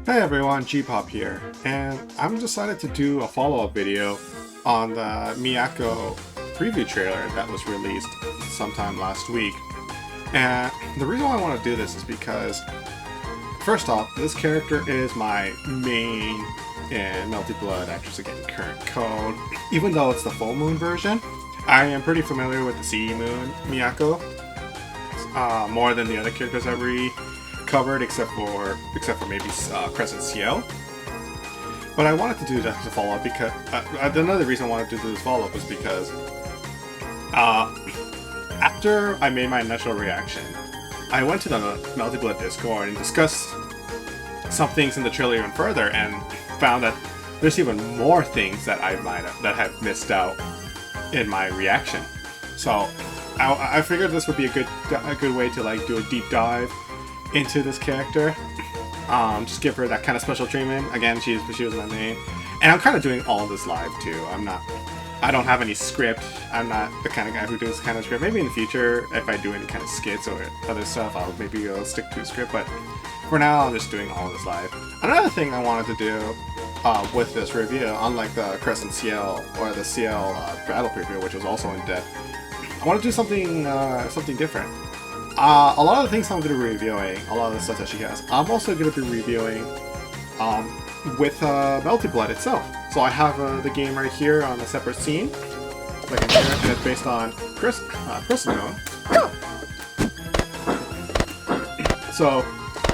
Hey everyone, G-Pop here, and I'm decided to do a follow-up video on the Miyako preview trailer that was released sometime last week. And the reason why I want to do this is because, first off, this character is my main in Melty Blood Actress Again Current Code. Even though it's the full moon version, I am pretty familiar with the CE Moon Miyako, more than the other characters I've covered, except for maybe Crescent Ciel. But I wanted to do that as a follow-up because another reason I wanted to do this follow-up was because after I made my initial reaction, I went to the Melty Blood Discord and discussed some things in the trailer even further, and found that there's even more things that I have missed out in my reaction. So I figured this would be a good way to like do a deep dive into this character, just give her that kind of special treatment. Again, she was my main, and I'm kind of doing all this live too. I don't have any script. I'm not the kind of guy who does kind of script. Maybe in the future, if I do any kind of skits or other stuff, I'll stick to a script. But for now, I'm just doing all this live. Another thing I wanted to do with this review, unlike the Crescent Ciel or the Ciel battle preview, which was also in depth, I want to do something different. A lot of the things I'm going to be reviewing, a lot of the stuff that she has, I'm also going to be reviewing with Melty Blood itself. So I have the game right here on a separate scene, like in here, and it's based on Crescent Moon. So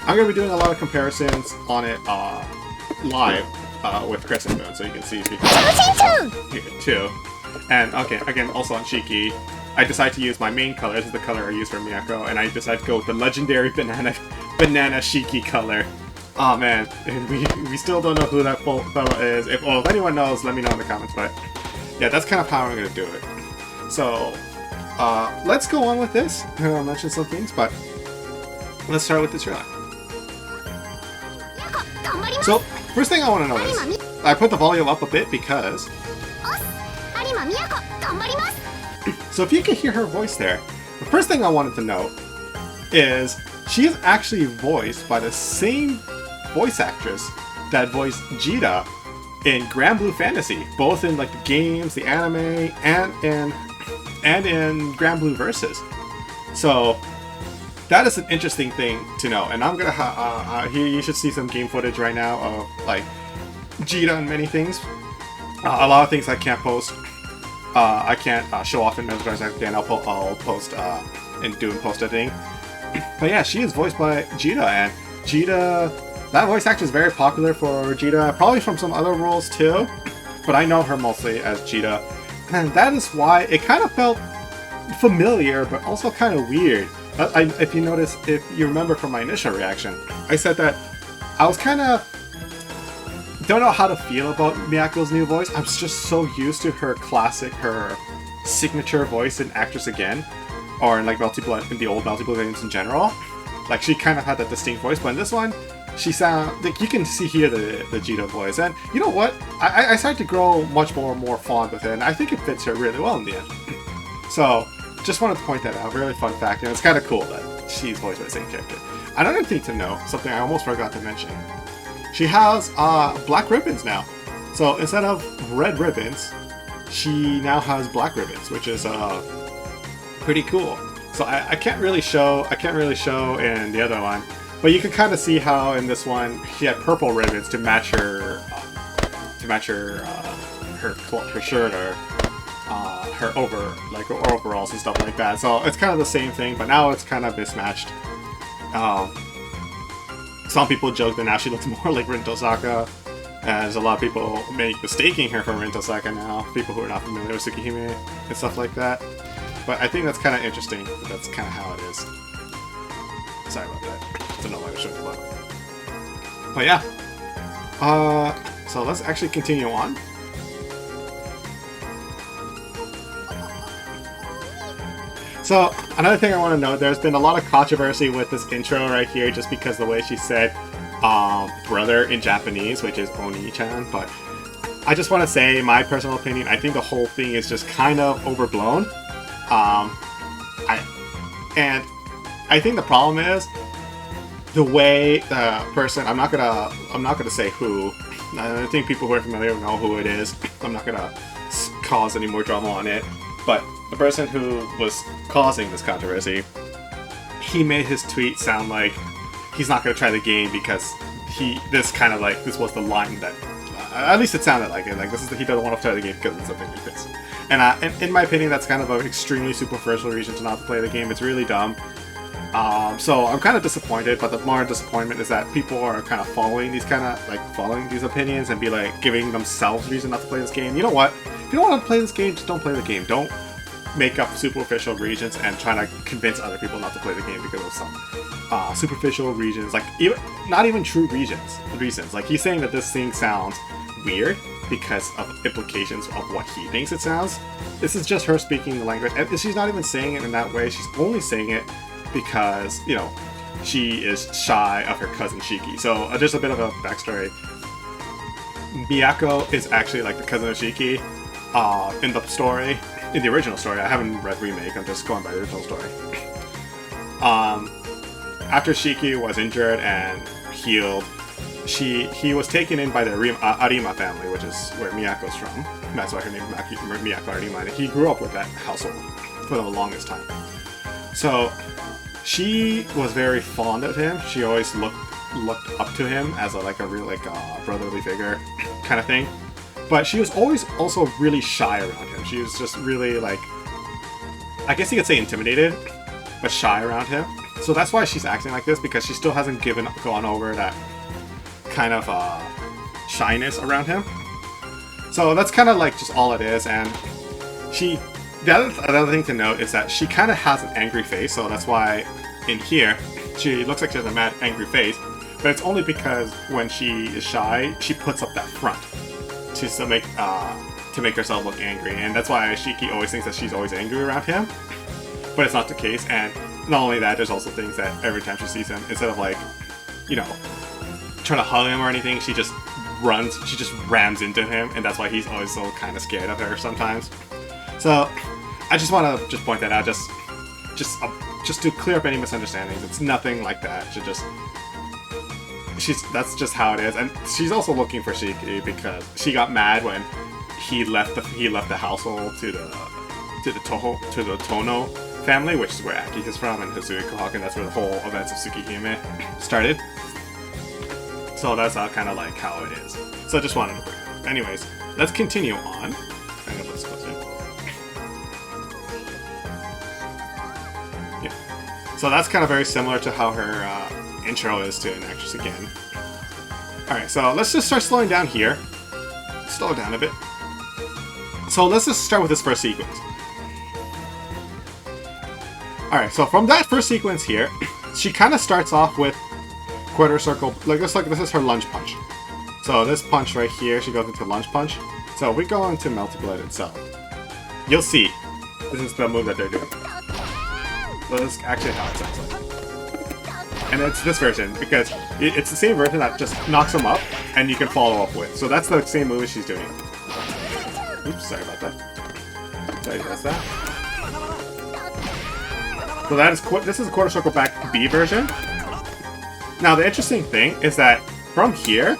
I'm going to be doing a lot of comparisons on it live with Crescent Moon, so you can see here too. And okay, again, also on Shiki, I decided to use my main color. This is the color I use for Miyako, and I decided to go with the legendary banana Shiki color. Oh man, and we still don't know who that fella is. If anyone knows, let me know in the comments. But yeah, that's kind of how I'm gonna do it. So let's go on with this. I'll mention some things, but let's start with this trailer. So first thing I want to know is, I put the volume up a bit because. So if you can hear her voice there, the first thing I wanted to note is she is actually voiced by the same voice actress that voiced Jita in Grand Blue Fantasy, both in like the games, the anime, and in Grand Blue Versus. So that is an interesting thing to know, and I'm gonna here you should see some game footage right now of like Jita and many things. A lot of things I can't post. I can't show off in as far as I can. I'll post and do post editing. But yeah, she is voiced by Jita, and Jita, that voice actor is very popular for Jita, probably from some other roles too. But I know her mostly as Jita, and that is why it kind of felt familiar, but also kind of weird. If you notice, if you remember from my initial reaction, I said that I was kind of don't know how to feel about Miyako's new voice. I'm just so used to her signature voice in Actress Again, or in like Melty Blood, in the old Melty Blood games in general. Like she kind of had that distinct voice, but in this one, she sounds like you can hear the Jita voice. And you know what? I started to grow much more fond with it, and I think it fits her really well in the end. So just wanted to point that out. Really fun fact, and it's kind of cool that she's voiced by the same character. Another thing to know, something I almost forgot to mention. She has black ribbons now. So instead of red ribbons, she now has black ribbons, which is pretty cool. So I can't really show in the other one, but you can kind of see how in this one she had purple ribbons to match her her shirt or her overalls and stuff like that. So it's kind of the same thing, but now it's kind of mismatched. Some people joke that now she looks more like Rin Tosaka, and there's a lot of people mistaking her for Rin Tosaka now, people who are not familiar with Tsukihime and stuff like that. But I think that's kind of interesting, but that's kind of how it is. Sorry about that. Don't know why I was showing the bottom. But yeah. So let's actually continue on. So, another thing I want to note, there's been a lot of controversy with this intro right here, just because the way she said brother in Japanese, which is Oni-chan, but I just want to say, my personal opinion, I think the whole thing is just kind of overblown. I think the problem is, the way the person, I'm not gonna say who. I think people who are familiar know who it is. I'm not gonna cause any more drama on it. But the person who was causing this controversy, he made his tweet sound like he's not gonna try the game because this was the line that, at least it sounded like it. Like, he doesn't want to try the game because of something like this. And in my opinion, that's kind of an extremely superficial reason to not play the game. It's really dumb. So I'm kind of disappointed, but the more disappointment is that people are kind of following these opinions and be like giving themselves reason not to play this game. You know what? If you don't want to play this game, just don't play the game. Don't make up superficial reasons and try to convince other people not to play the game because of some superficial reasons, like not even true reasons. Like, he's saying that this thing sounds weird because of implications of what he thinks it sounds. This is just her speaking the language, and she's not even saying it in that way. She's only saying it because, you know, she is shy of her cousin Shiki. So just a bit of a backstory. Miyako is actually like the cousin of Shiki in the story. In the original story, I haven't read remake. I'm just going by the original story. After Shiki was injured and healed, he was taken in by the Arima family, which is where Miyako's from. That's why her name is Miyako Arima. And he grew up with that household for the longest time. So she was very fond of him. She always looked up to him as a real brotherly figure kind of thing. But she was always also really shy around him. She was just really, like, I guess you could say intimidated, but shy around him. So that's why she's acting like this, because she still hasn't gone over that kind of shyness around him. So that's kind of like just all it is. And the other thing to note is that she kind of has an angry face. So that's why in here she looks like she has a mad angry face. But it's only because when she is shy, she puts up that front to make herself look angry, and that's why Shiki always thinks that she's always angry around him, but it's not the case. And not only that, there's also things that every time she sees him, instead of, like, you know, trying to hug him or anything, she just rams into him, and that's why he's always so kind of scared of her sometimes. So I just want to point that out, just to clear up any misunderstandings. It's nothing like that. That's just how it is. And she's also looking for Shiki because she got mad when he left the household to the Tono family, which is where Aki is from, and Hisui Kohak, and that's where the whole events of Tsukihime started. So that's kind of like how it is. So I just wanted to bring that up. Anyways, let's continue on. I'm gonna put this closer. Yeah. So that's kind of very similar to how her intro is to an actress again. Alright, so let's just start slowing down here. Slow down a bit. So let's just start with this first sequence. Alright, so from that first sequence here, she kind of starts off with quarter circle, this is her lunge punch. So this punch right here, she goes into lunge punch. So we go into Melty Blood itself. You'll see, this is the move that they're doing. So this is actually how it sounds like. And it's this version, because it's the same version that just knocks them up, and you can follow up with. So that's the same move she's doing. Oops, sorry about that. Sorry, that's that. So this is a quarter circle back B version. Now the interesting thing is that from here,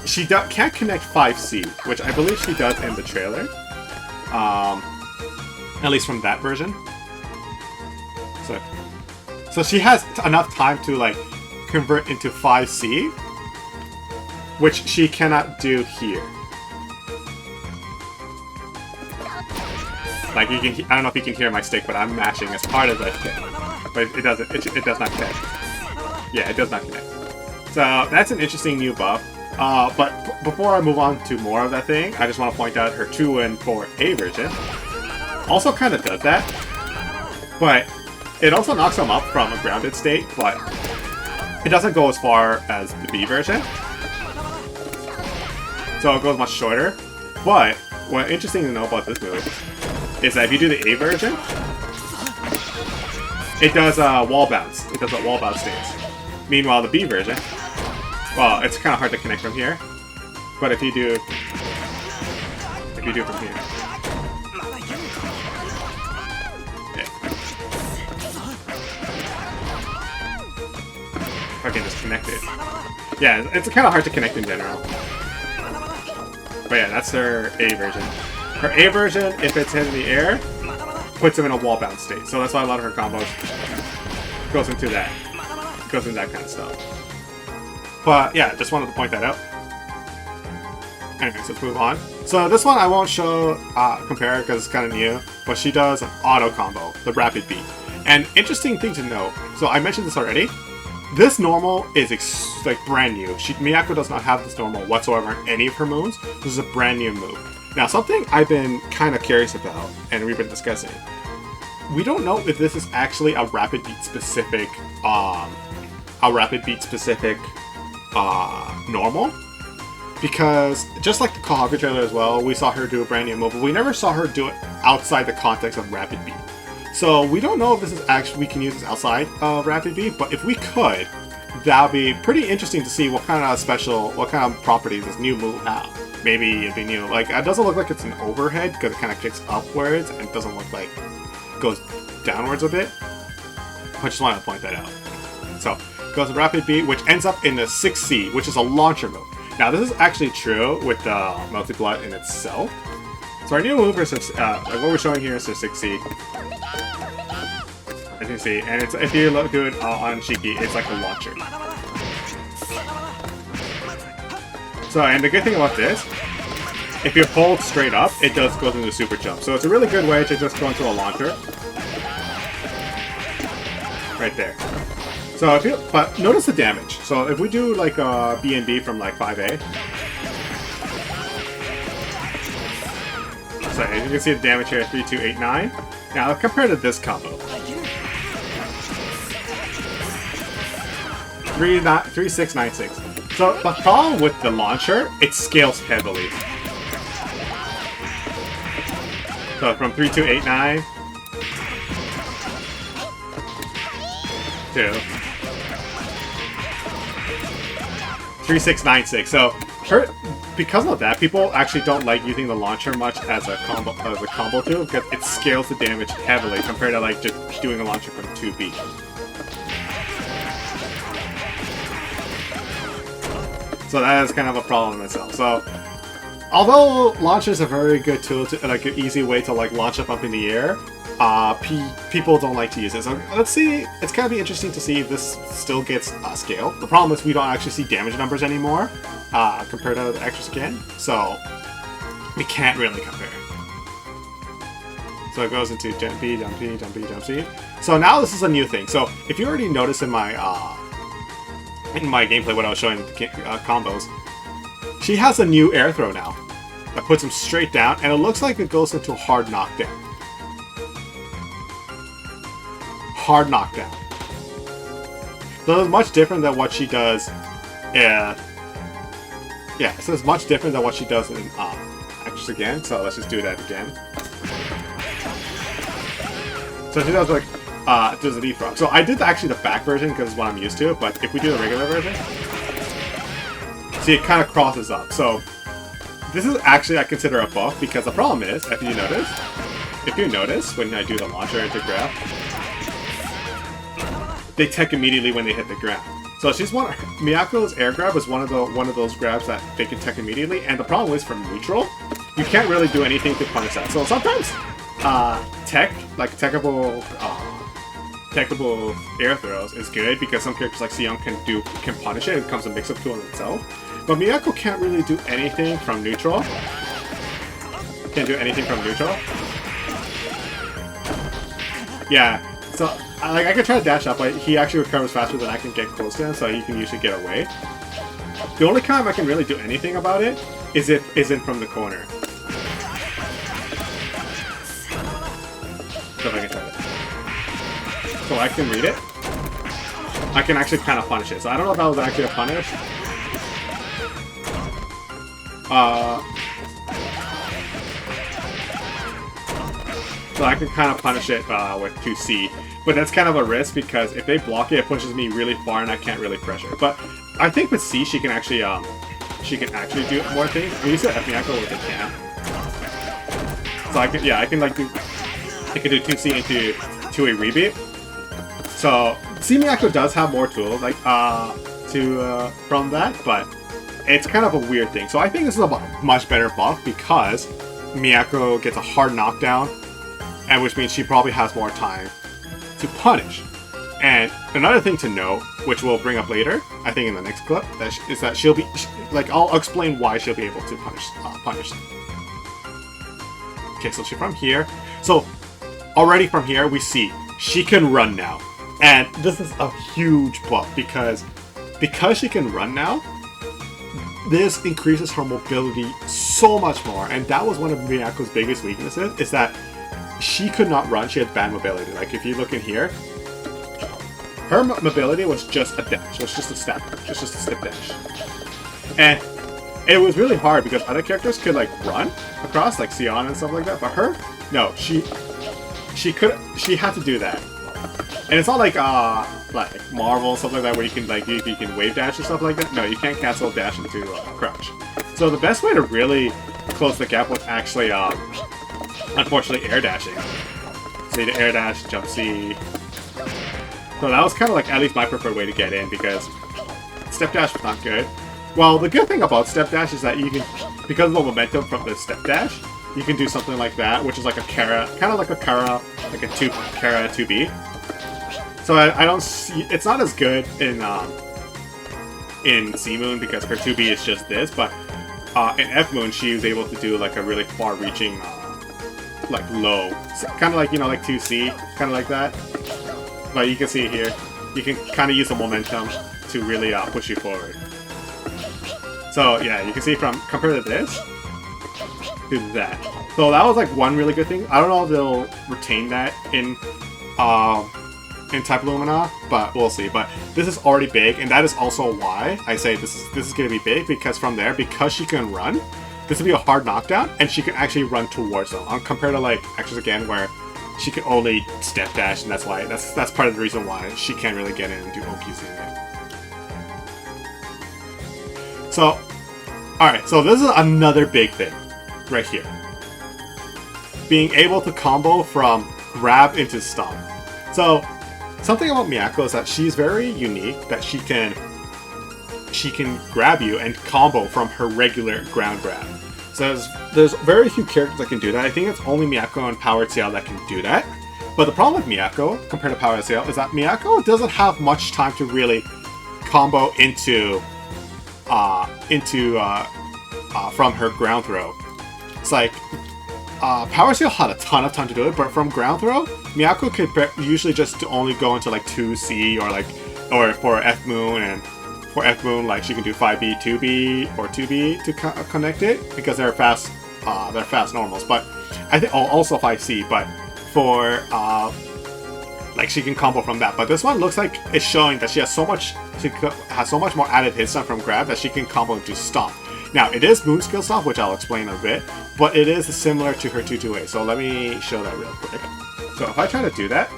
she can't connect 5C, which I believe she does in the trailer. At least from that version. So she has enough time to, like, convert into 5C, which she cannot do here. Like, you can, I don't know if you can hear my stick, but I'm mashing as hard as I can. But it does not connect. Yeah, it does not connect. So that's an interesting new buff. But before I move on to more of that thing, I just want to point out her 2 and 4A version also kind of does that. But it also knocks them up from a grounded state, but it doesn't go as far as the B version. So it goes much shorter. But what's interesting to know about this move is that if you do the A version, it does wall bounce. It does a wall bounce stance. Meanwhile, the B version, well, it's kind of hard to connect from here. But if you do from here, I can just connect it. Yeah, it's kind of hard to connect in general. But yeah, that's her A version. Her A version, if it's hit in the air, puts him in a wall-bound state. So that's why a lot of her combos goes into that. Goes into that kind of stuff. But yeah, just wanted to point that out. Anyways, let's move on. So this one I won't show compare because it's kind of new, but she does an auto combo, the rapid beat. And interesting thing to note, so I mentioned this already, this normal is like brand new. Miyako does not have this normal whatsoever in any of her moves. This is a brand new move. Now something I've been kind of curious about, and we've been discussing, we don't know if this is actually a rapid beat specific normal. Because, just like the Kohaku trailer as well, we saw her do a brand new move, but we never saw her do it outside the context of Rapid Beat. So, we don't know if this is actually, we can use this outside of Rapid Beat, but if we could, that would be pretty interesting to see what kind of properties this new move have. Maybe it'd be new, like, it doesn't look like it's an overhead, because it kind of kicks upwards, and it doesn't look like it goes downwards a bit. I just wanted to point that out. So, it goes to Rapid Beat, which ends up in the 6C, which is a launcher move. Now, this is actually true with the Melty Blood in itself. So our new move is like what we're showing here is the 6C. As you can see, and it's, if you do it on Shiki, it's like a launcher. So, and the good thing about this, if you hold straight up, it does go into super jump. So it's a really good way to just go into a launcher. Right there. So if you, but notice the damage. So if we do like a B&B from like 5A. So as you can see the damage here, 3, 2, 8, 9. Now compared to this combo. 3, 6, 9, 6. So the problem with the launcher, it scales heavily. So from 3, 2, 8, 9 to 3, 6, 9, 6. So, because of that, people actually don't like using the launcher much as a combo tool because it scales the damage heavily compared to like just doing a launcher from 2B. So that is kind of a problem in itself. So, although launcher is a very good tool, like an easy way to like launch up in the air, people don't like to use it. So let's see, it's going to be interesting to see if this still gets scale. The problem is we don't actually see damage numbers anymore compared to the extras again, so we can't really compare. So it goes into jump B, jump B, jump B, jump C. So now this is a new thing. So if you already noticed in my gameplay when I was showing the combos, she has a new air throw now that puts him straight down, and it looks like it goes into a hard knockdown. Hard knockdown. So it's much different than what she does. Yeah, so it's much different than what she does in Actress again. So let's just do that again. So she does like does a leapfrog. So I did actually the back version because it's what I'm used to. But if we do the regular version, see it kind of crosses up. So this is actually I consider a buff because the problem is if you notice when I do the launcher into grab, they tech immediately when they hit the ground. So she's Miyako's air grab is one of those grabs that they can tech immediately, and the problem is from neutral, you can't really do anything to punish that. So sometimes techable air throws is good because some characters like Ciel can punish it. It becomes a mix-up tool in itself. But Miyako can't really do anything from neutral. Yeah. So I can try to dash up, but he actually recovers faster than I can get close to him, so he can usually get away. The only time I can really do anything about it is if isn't from the corner. So if I can try it. So I can read it. I can actually kind of punish it. So I don't know if that was actually a punish. So I can kind of punish it with 2C. But that's kind of a risk because if they block it, it pushes me really far and I can't really pressure. But I think with C, she can actually do more things. I used to F Miyako with a can. So I can do 2C into a rebeat. So, see, Miyako does have more tools, like, from that, but it's kind of a weird thing. So I think this is a much better buff because Miyako gets a hard knockdown, and which means she probably has more time to punish. And another thing to note, which we'll bring up later, I think in the next clip, is that she'll be, like, I'll explain why she'll be able to punish them. Okay, so she's from here. So, already from here, we see she can run now. And this is a huge buff because she can run now, this increases her mobility so much more. And that was one of Miyako's biggest weaknesses, is that she could not run, she had bad mobility. Like, if you look in here, her mobility was just a dash, it was just a step, just a step dash. And it was really hard because other characters could, like, run across, like Ciel and stuff like that, but her, no, she had to do that. And it's not like Marvel and stuff like that where you can, like, you can wave dash and stuff like that. No, you can't cancel dash into crouch. So the best way to really close the gap was actually, unfortunately, air dashing. So the air dash, jump C. So that was kind of like at least my preferred way to get in because step dash was not good. Well, the good thing about step dash is that you can, because of the momentum from the step dash, you can do something like that, which is like a Kara, kind of like a Kara, like a Kara 2B. So I don't see, it's not as good in C Moon because her 2B is just this, but in F Moon she was able to do like a really far-reaching, like low, kind of like, you know, like 2C, kind of like that. But you can see here, you can kind of use the momentum to really push you forward. So yeah, you can see from compared to this to that. So that was like one really good thing. I don't know if they'll retain that in Type Lumina, but we'll see. But this is already big, and that is also why I say this is going to be big, because from there, because she can run, this will be a hard knockdown, and she can actually run towards them. Compared to like Actress Again, where she can only step dash, and that's part of the reason why she can't really get in and do OPs in it. So, alright, so this is another big thing right here. Being able to combo from grab into stomp. So, something about Miyako is that she's very unique, that she can grab you and combo from her regular ground grab. So there's very few characters that can do that. I think it's only Miyako and Powered Ciel that can do that. But the problem with Miyako, compared to Powered Ciel, is that Miyako doesn't have much time to really combo into from her ground throw. It's like Powered Ciel had a ton of time to do it, but from ground throw, Miyako could usually just only go into like 2C or for F Moon, and for F Moon like she can do 5B, 2B, or 2B to connect it because they're fast normals. But I think also 5C, but for like she can combo from that. But this one looks like it's showing that she has so much more added hit stun from grab that she can combo into stomp. Now, it is Moon Skill Stomp, which I'll explain in a bit, but it is similar to her 2-2-A, so let me show that real quick. So if I try to do that,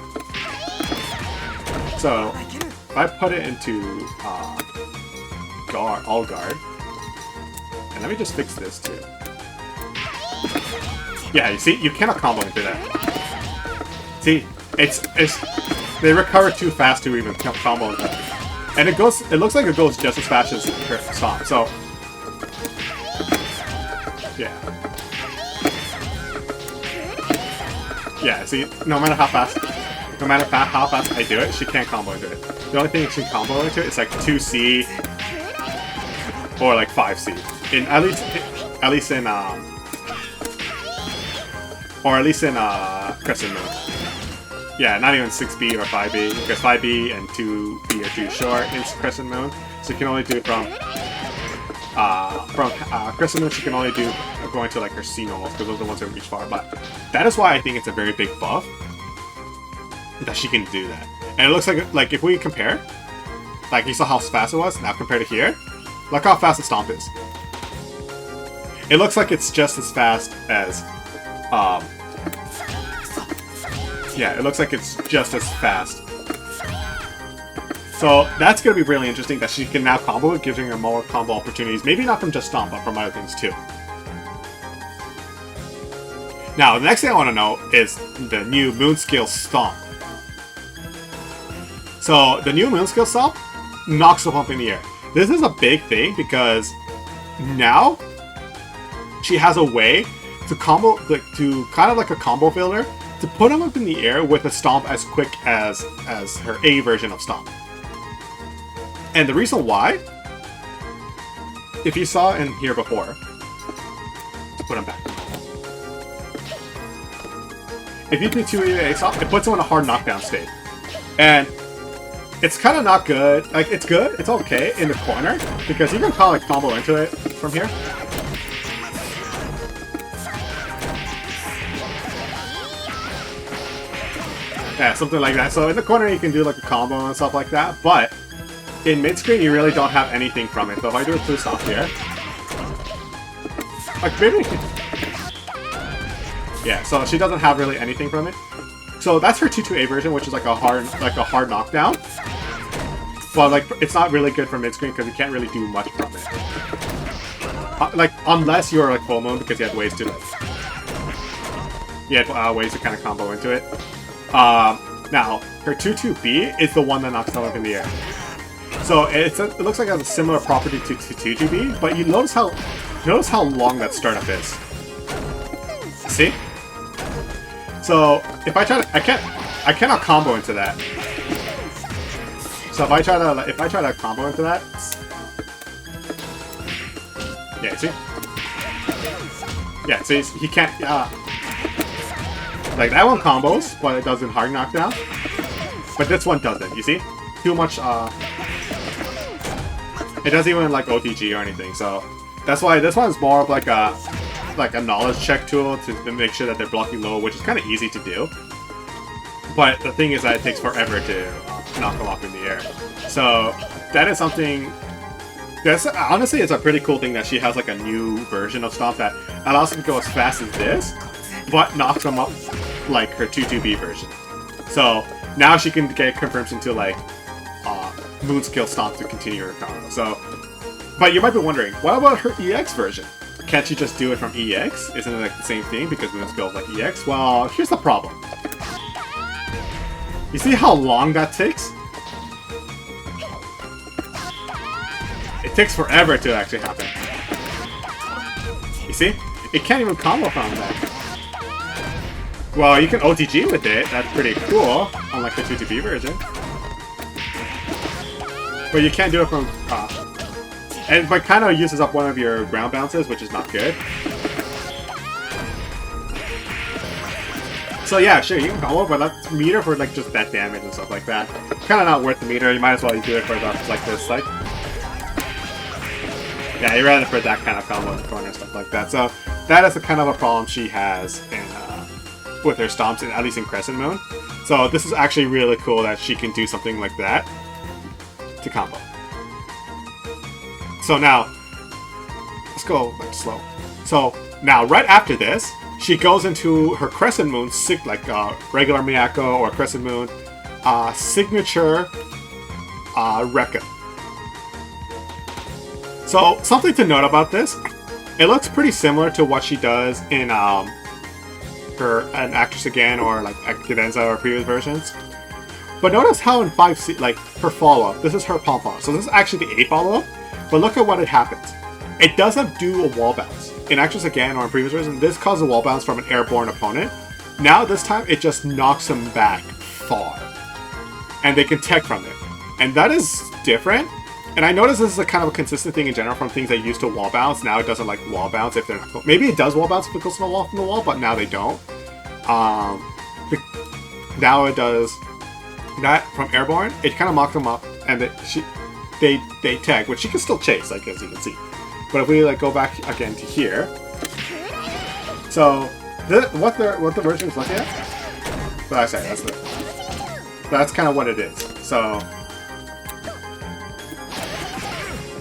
so if I put it into all guard, and let me just fix this too. Yeah, you see, you cannot combo into that. See, they recover too fast to even combo into that. And it looks like it goes just as fast as her stomp, so yeah, see, no matter how fast I do it, she can't combo into it. The only thing she can combo into it is like 2C or like 5C. At least in Crescent Moon. Yeah, not even 6B or 5B, because 5B and 2B are too short in Crescent Moon. So you can only do it from Crescent Moon, she can only do going to like her C normals, because those are the ones that reach far. But that is why I think it's a very big buff that she can do that. And it looks like if we compare, like you saw how fast it was, now compared to here, look how fast the stomp is. It looks like it's just as fast as yeah, it looks like it's just as fast. So that's going to be really interesting that she can now combo it, giving her more combo opportunities. Maybe not from just Stomp, but from other things too. Now, the next thing I want to know is the new Moon Skill Stomp. So the new moon skill stomp knocks them up in the air. This is a big thing because now she has a way to combo, to kind of like a combo filler, to put them up in the air with a stomp as quick as her A version of stomp. And the reason why, if you saw in here before, let's put them back. If you do 2 stomp, it puts them in a hard knockdown state. And it's kind of not good. Like, it's good, it's okay in the corner, because you can kind of like combo into it from here. Yeah, something like that. So in the corner you can do like a combo and stuff like that, but in mid-screen you really don't have anything from it. So if I do a 2 stomp here, like maybe, yeah, so she doesn't have really anything from it. So that's her 2-2A version, which is like a hard knockdown. But like it's not really good for mid-screen because you can't really do much from it. Like unless you're like full moon, because you had ways to ways to kind of combo into it. Now her 2-2B is the one that knocks them up in the air. So it looks like it has a similar property to 2-2B, but you notice how long that startup is. See? So if I try to, I cannot combo into that. So if I try to combo into that, yeah, see? Yeah, see, he can't, like that one combos, but it doesn't hard knockdown. But this one doesn't, you see? Too much, it doesn't even like OTG or anything, so that's why this one is more of like a knowledge check tool to make sure that they're blocking low, which is kind of easy to do. But the thing is that it takes forever to knock them off in the air. So that is something. That's honestly, it's a pretty cool thing that she has like a new version of Stomp that allows them to go as fast as this, but knocks them up like her 2-2B version. So now she can get confirms into like moon skill Stomp to continue her combo. So, but you might be wondering, what about her EX version? Can't she just do it from EX? Isn't it like the same thing because moon skill is like EX? Well, here's the problem. You see how long that takes? It takes forever to actually happen. You see? It can't even combo from that. Well, you can OTG with it. That's pretty cool. Unlike the 2-2B version. But you can't do it from... and but kind of uses up one of your ground bounces, which is not good. So yeah, sure, you can combo, but that's meter for like just that damage and stuff like that. Kind of not worth the meter. You might as well do it for stuff like this, like. Yeah, you'd rather put that kind of combo in the corner and stuff like that. So that is the kind of a problem she has in with her stomps, at least in Crescent Moon. So this is actually really cool that she can do something like that to combo. So now, let's go like slow. So now, right after this, she goes into her Crescent Moon, like regular Miyako or Crescent Moon, signature Rekka. So something to note about this, it looks pretty similar to what she does in an Actress Again or like Cadenza or previous versions. But notice how in 5C, like her follow-up, this is her pom-pom. So this is actually the A follow-up, but look at what it happens. It doesn't do a wall bounce. In Actress Again or in previous versions, this causes a wall bounce from an airborne opponent. Now this time it just knocks them back far. And they can tech from it. And that is different. And I notice this is a kind of a consistent thing in general from things that used to wall bounce. Now it doesn't like wall bounce if they're not... Maybe it does wall bounce if it goes from the wall, but now they don't. Now it does that from airborne. It kind of knocks them up, and they tag, which she can still chase, like as you can see. But if we like go back again to here, so what the version is looking at? But I say that's kind of what it is. So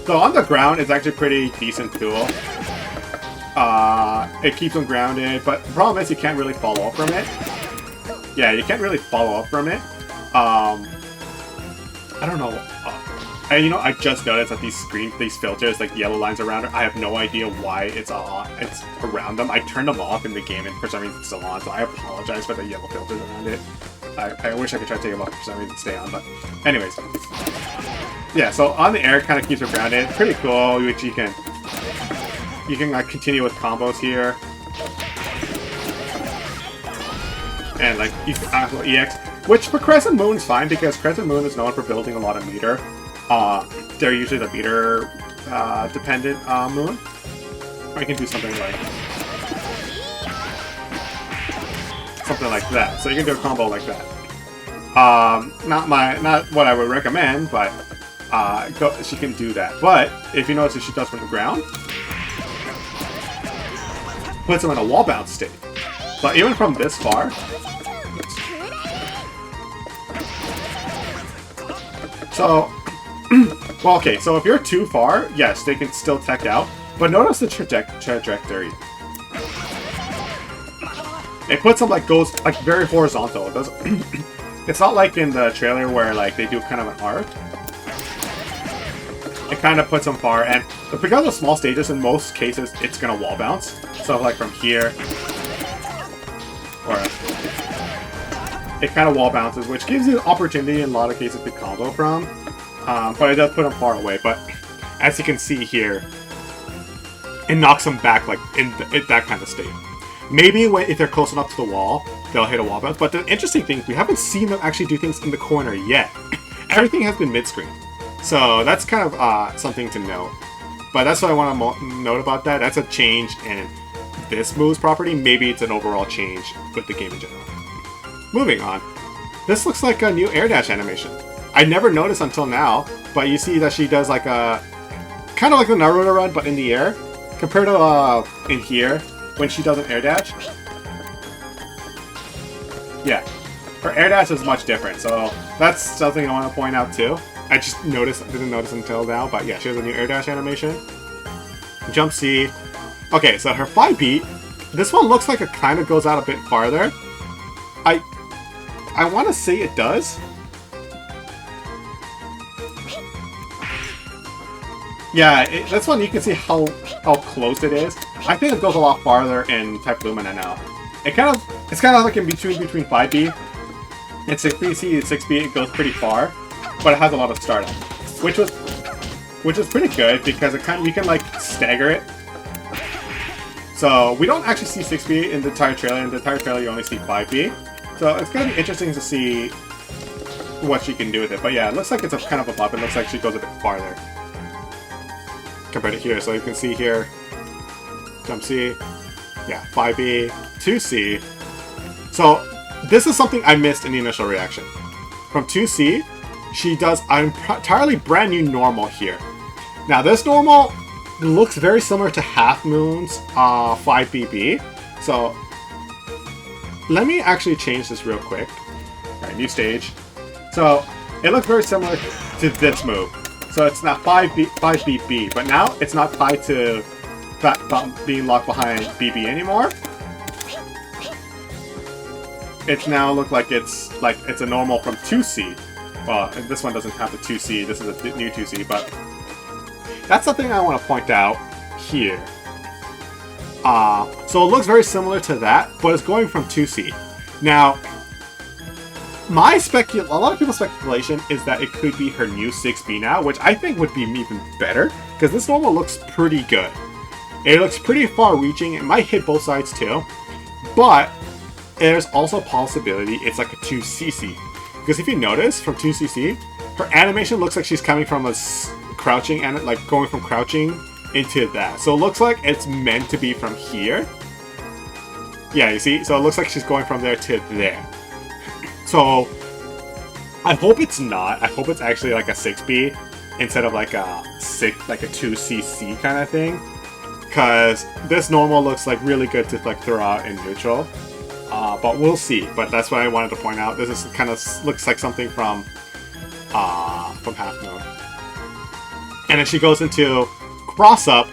on the ground, it's actually pretty decent tool. It keeps them grounded, but the problem is you can't really follow up from it. Yeah, you can't really follow up from it. I don't know. And you know, I just noticed that these filters, like yellow lines around it, I have no idea why it's around them. I turned them off in the game, and for some reason it's still on, so I apologize for the yellow filters around it. I wish I could try to take him off for some reason to stay on, but anyways. Yeah, so on the air it kind of keeps her grounded. Pretty cool, which you can like continue with combos here. And like EX, which for Crescent Moon is fine because Crescent Moon is known for building a lot of meter. They're usually the meter dependent moon. Or you can do something like that. So you can do a combo like that. Not what I would recommend, but she can do that. But if you notice what she does from the ground, puts him in a wall bounce state. But even from this far, so well, okay. So if you're too far, yes, they can still tech out. But notice the trajectory. It puts them like goes like very horizontal. It doesn't. It's not like in the trailer where like they do kind of an arc. It kind of puts them far, and because of small stages, in most cases, it's gonna wall bounce. So like from here, or it kind of wall bounces, which gives you the opportunity in a lot of cases to combo from. But it does put them far away. But as you can see here, it knocks them back like in that kind of state. Maybe if they're close enough to the wall, they'll hit a wall bounce. But the interesting thing is we haven't seen them actually do things in the corner yet. Everything has been mid-screen. So that's kind of something to note. But that's what I want to note about that. That's a change in this move's property. Maybe it's an overall change with the game in general. Moving on. This looks like a new air dash animation. I never noticed until now, but you see that she does like a kind of like the Naruto run, but in the air. Compared to in here, when she does an air dash. Yeah, her air dash is much different, so that's something I want to point out too. I just didn't notice until now, but yeah, she has a new air dash animation. Jump C. Okay, so her 5 beat, this one looks like it kind of goes out a bit farther. I want to say it does. Yeah, this one you can see how close it is. I think it goes a lot farther in Type Lumina now. It's kind of like in between 5B and 6B. See, 6B it goes pretty far, but it has a lot of startup, which is pretty good because you can like stagger it. So we don't actually see 6B in the entire trailer. In the entire trailer, you only see 5B. So it's gonna be interesting to see what she can do with it. But yeah, it looks like it's a kind of a bump. It looks like she goes a bit farther compared to here. So you can see here, jump C, yeah, 5B, 2C. So this is something I missed in the initial reaction. From 2C, she does an entirely brand new normal here. Now this normal looks very similar to Half Moon's 5BB. So let me actually change this real quick. Alright, new stage. So it looks very similar to this move. So it's not 5BB, but now it's not tied to being locked behind BB anymore. It's now look like it's a normal from 2C. Well, this one doesn't have the 2C. This is a new 2C, but that's something I want to point out here. So it looks very similar to that, but it's going from 2C. Now, a lot of people's speculation is that it could be her new 6B now, which I think would be even better, because this normal looks pretty good. It looks pretty far-reaching. It might hit both sides too, but there's also a possibility it's like a 2CC. Because if you notice, from 2CC, her animation looks like she's coming from a crouching and like going from crouching into that. So it looks like it's meant to be from here. Yeah, you see? So it looks like she's going from there to there. So I hope it's not. I hope it's actually like a 6B instead of like a 2CC kind of thing. Because this normal looks like really good to like throw out in neutral. But we'll see. But that's what I wanted to point out. This is kind of looks like something from Half Moon. And then she goes into cross up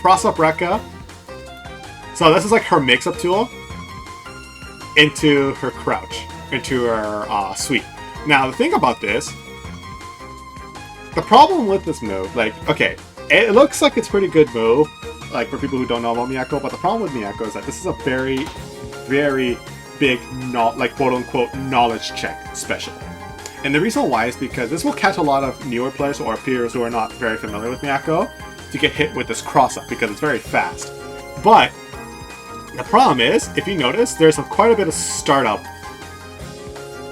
Rekka. So this is like her mix-up tool into her crouch, into her sweep. Now the thing about this, the problem with this move, like, okay, it looks like it's a pretty good move, like for people who don't know about Miyako, but the problem with Miyako is that this is a very, very, big, like quote-unquote knowledge check special. And the reason why is because this will catch a lot of newer players or peers who are not very familiar with Miyako to get hit with this cross-up because it's very fast. But the problem is, if you notice, there's quite a bit of startup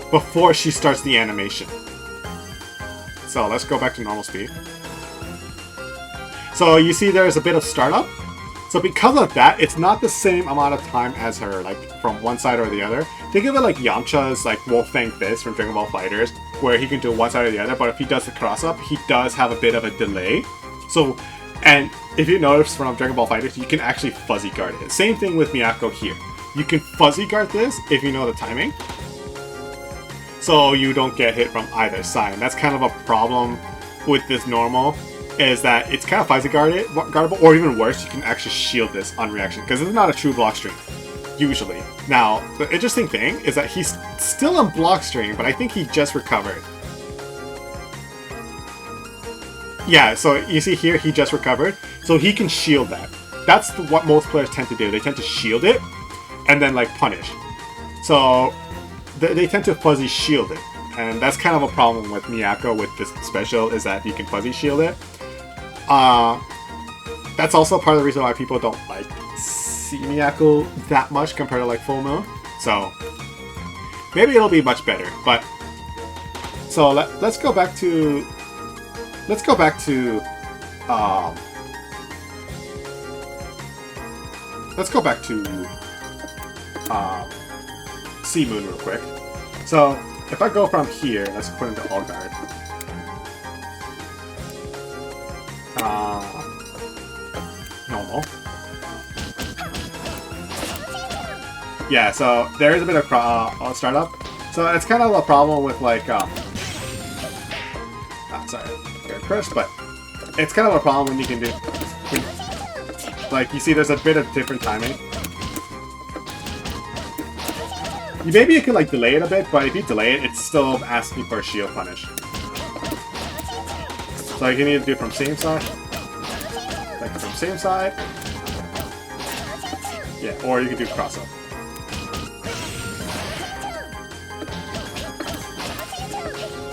before she starts the animation. So let's go back to normal speed. So you see there's a bit of startup. So because of that, it's not the same amount of time as her, like from one side or the other. Think of it like Yamcha's like Wolf Fang Fist from Dragon Ball FighterZ, where he can do one side or the other, but if he does the cross-up, he does have a bit of a delay. So, and if you notice from Dragon Ball FighterZ, you can actually fuzzy guard it. Same thing with Miyako here. You can fuzzy guard this if you know the timing, so you don't get hit from either side. And that's kind of a problem with this normal, is that it's kind of fuzzy guardable, or even worse, you can actually shield this on reaction, because it's not a true block string, usually. Now, the interesting thing is that he's still on block string, but I think he just recovered. Yeah, so you see here, he just recovered, so he can shield that. That's what most players tend to do. They tend to shield it, and then like punish. So, they tend to fuzzy shield it, and that's kind of a problem with Miyako with this special, is that you can fuzzy shield it. That's also part of the reason why people don't like see Miyako that much compared to like Full Moon. So maybe it'll be much better. But so let's go back to Sea Moon real quick. So if I go from here, let's put into all guard. Normal. Yeah, so there is a bit of startup. So it's kind of a problem with like, sorry, I crushed, but it's kind of a problem when you can do, like you see there's a bit of different timing. Maybe you can like delay it a bit, but if you delay it, it's still asking for a shield punish. So you can either do it from same side, like from same side, yeah, or you can do cross up.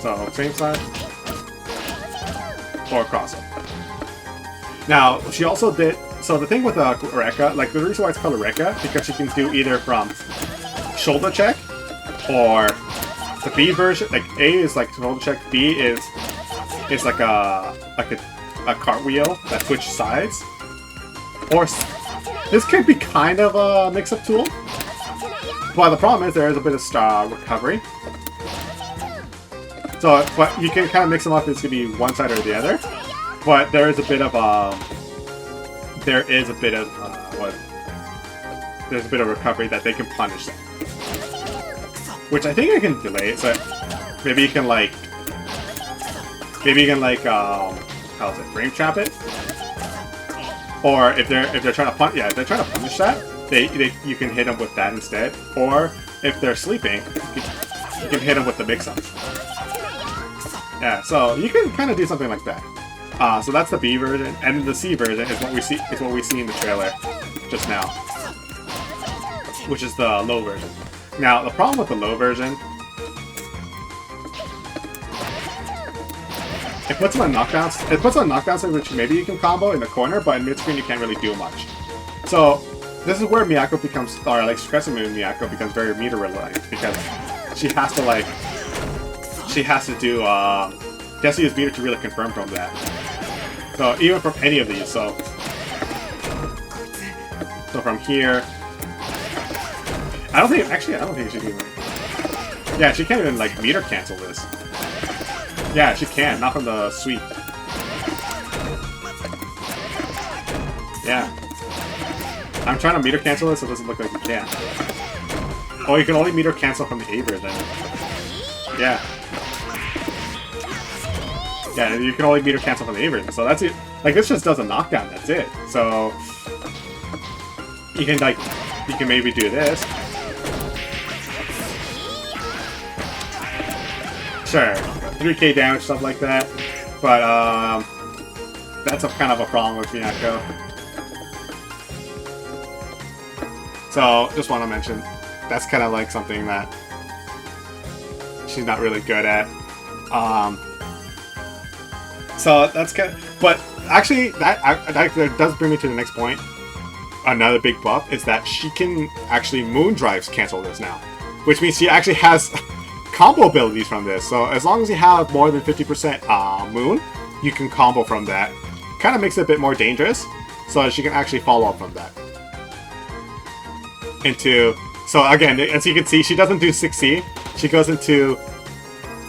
So same side, or cross up. Now she also did. So the thing with Rekka, like the reason why it's called a Rekka, because she can do either from shoulder check or the B version. Like A is like shoulder check, B is like a cartwheel that switches sides. Or this could be kind of a mix-up tool. But the problem is there is a bit of recovery. So, but you can kind of mix them up. It's gonna be one side or the other. But there is a bit of there's a bit of recovery that they can punish them. Which I think I can delay it. So maybe you can like. How is it? Frame trap it, or if they're trying to punish, if they're trying to punish that, you can hit them with that instead. Or if they're sleeping, you can hit them with the mix-up. Yeah, so you can kind of do something like that. So that's the B version, and the C version is what we see in the trailer just now, which is the low version. Now the problem with the low version. It puts them on knockdowns. It puts on knockdowns which maybe you can combo in the corner, but in mid-screen you can't really do much. So this is where Miyako becomes, or like Crescent Moon Miyako becomes very meter reliant, because she has to use meter to really confirm from that. So even from any of these, so from here, I don't think she can even. Yeah, she can't even like meter cancel this. Yeah, she can, not from the sweep. Yeah. I'm trying to meter cancel this, so it doesn't look like you can. Oh, you can only meter cancel from the A version. Yeah. Yeah, you can only meter cancel from the A version, so that's it. Like, this just does a knockdown, that's it. So, you can maybe do this. Sure. 3k damage, stuff like that, but that's kind of a problem with Miyako. So, just want to mention, that's kind of like something that she's not really good at. So that's kind of, but actually that does bring me to the next point. Another big buff is that she can actually moon drives cancel this now, which means she actually has combo abilities from this. So as long as you have more than 50% moon, you can combo from that. Kind of makes it a bit more dangerous, so she can actually follow up from that. So again, as you can see, she doesn't do 6C. She goes into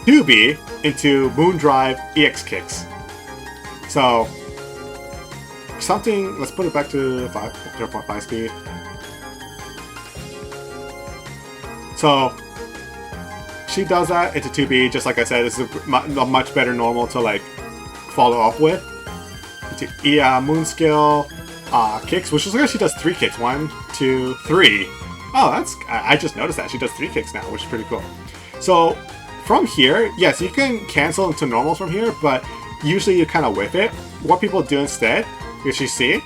2B into moon drive EX kicks. So something, let's put it back to 0.5 speed. So she does that into 2B, just like I said. This is a much better normal to like follow up with. Into moon skill kicks, which is like she does 3 kicks. 1, 2, 3. Oh, that's, I just noticed that she does 3 kicks now, which is pretty cool. So from here, yes, you can cancel into normals from here, but usually you kind of whiff it. What people do instead, if you see,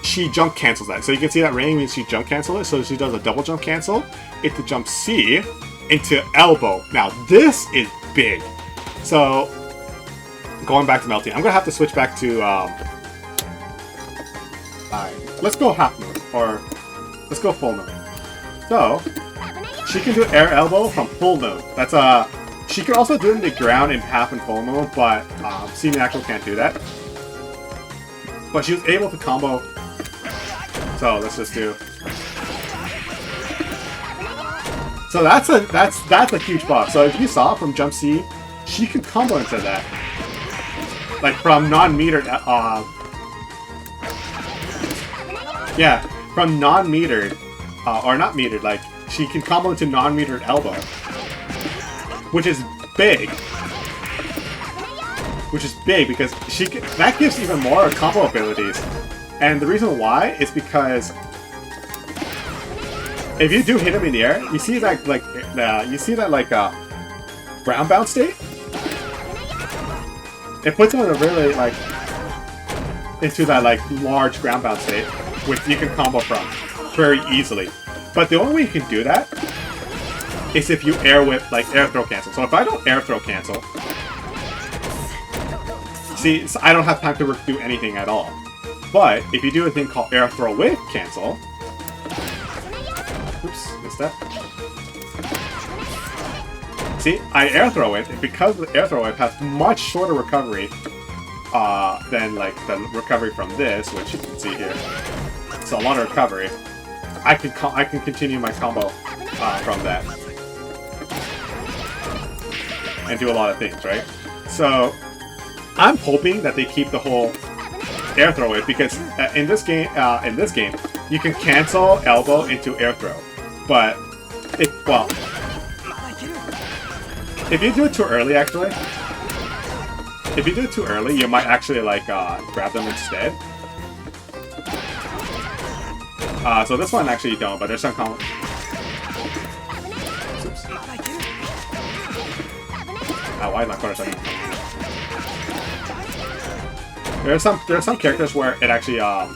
she jump cancels that. So you can see that ring means she jump cancel it. So she does a double jump cancel into jump C into elbow. Now this is big. So going back to Melty, I'm gonna have to switch back to let's go half moon, or let's go full moon. So she can do air elbow from full moon. That's she can also do it in the ground in half and full moon, but Miyako can't do that. But she was able to combo. So let's just do. So that's a huge buff. So if you saw from jump C, she could combo into that. Like from non-metered, yeah, from non-metered, or not metered, like she can combo into non-metered elbow, which is big. Which is big because that gives even more combo abilities, and the reason why is because if you do hit him in the air, you see that ground bound state. It puts him in a really into that large ground bound state, which you can combo from very easily. But the only way you can do that is if you air whip, air throw cancel. So if I don't air throw cancel, see, so I don't have time to do anything at all. But if you do a thing called air throw whip cancel, oops, missed that. See, I air throw it, and because the air throw whip has much shorter recovery than the recovery from this, which you can see here. It's a lot of recovery. I can continue my combo from that and do a lot of things, right? So I'm hoping that they keep the whole air throw it, because in this game you can cancel elbow into air throw, but if you do it too early, actually, if you do it too early, you might actually grab them instead. So this one actually you don't, but there's some oops. Why is my corner second? There are some characters where it actually I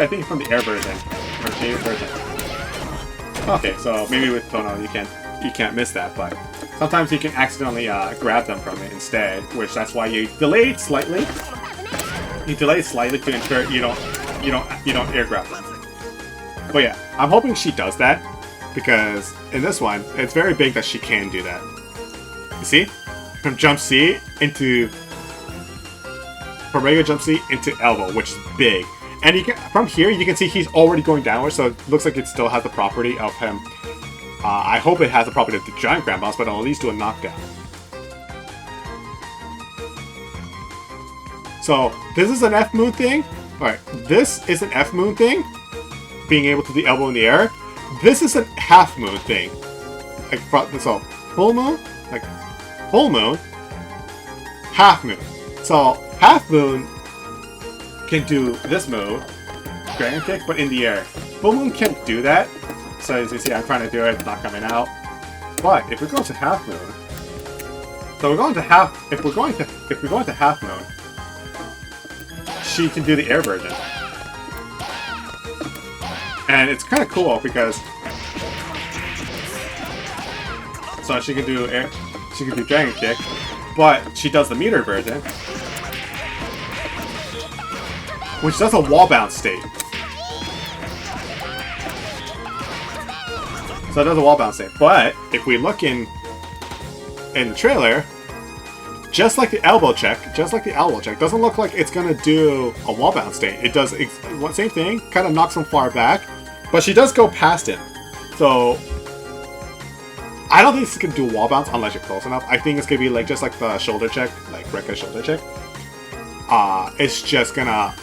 think from the air version or the version. Okay, so maybe with Tono you can't miss that, but sometimes you can accidentally grab them from it instead, which that's why you delay it slightly. You delay it slightly to ensure you don't air grab them. But yeah, I'm hoping she does that, because in this one it's very big that she can do that. You see, from jump C into regular jump C into elbow, which is big. And you can, from here you can see he's already going downwards, so it looks like it still has the property of him. I hope it has the property of the giant ground bounce, but it'll at least do a knockdown. So this is an F moon thing. Alright, this is an F moon thing, being able to do elbow in the air. This is a half moon thing. So full moon, full moon, half moon. So half moon can do this move, dragon kick, but in the air. Full moon can't do that. So as you see, I'm trying to do it, it's not coming out. But if we go to half moon, so we're going to half. If we're going to half moon, she can do the air version, and it's kind of cool because So she can do air, she can do Dragon Kick, but she does the meter version, which does a wall bounce state. So it does a wall bounce state. But if we look in the trailer, just like the elbow check, doesn't look like it's gonna do a wall bounce state. It does same thing, kind of knocks him far back, but she does go past him. So I don't think this is gonna do a wall bounce unless you're close enough. I think it's gonna be like just like the shoulder check, like Rekka's shoulder check. It's just gonna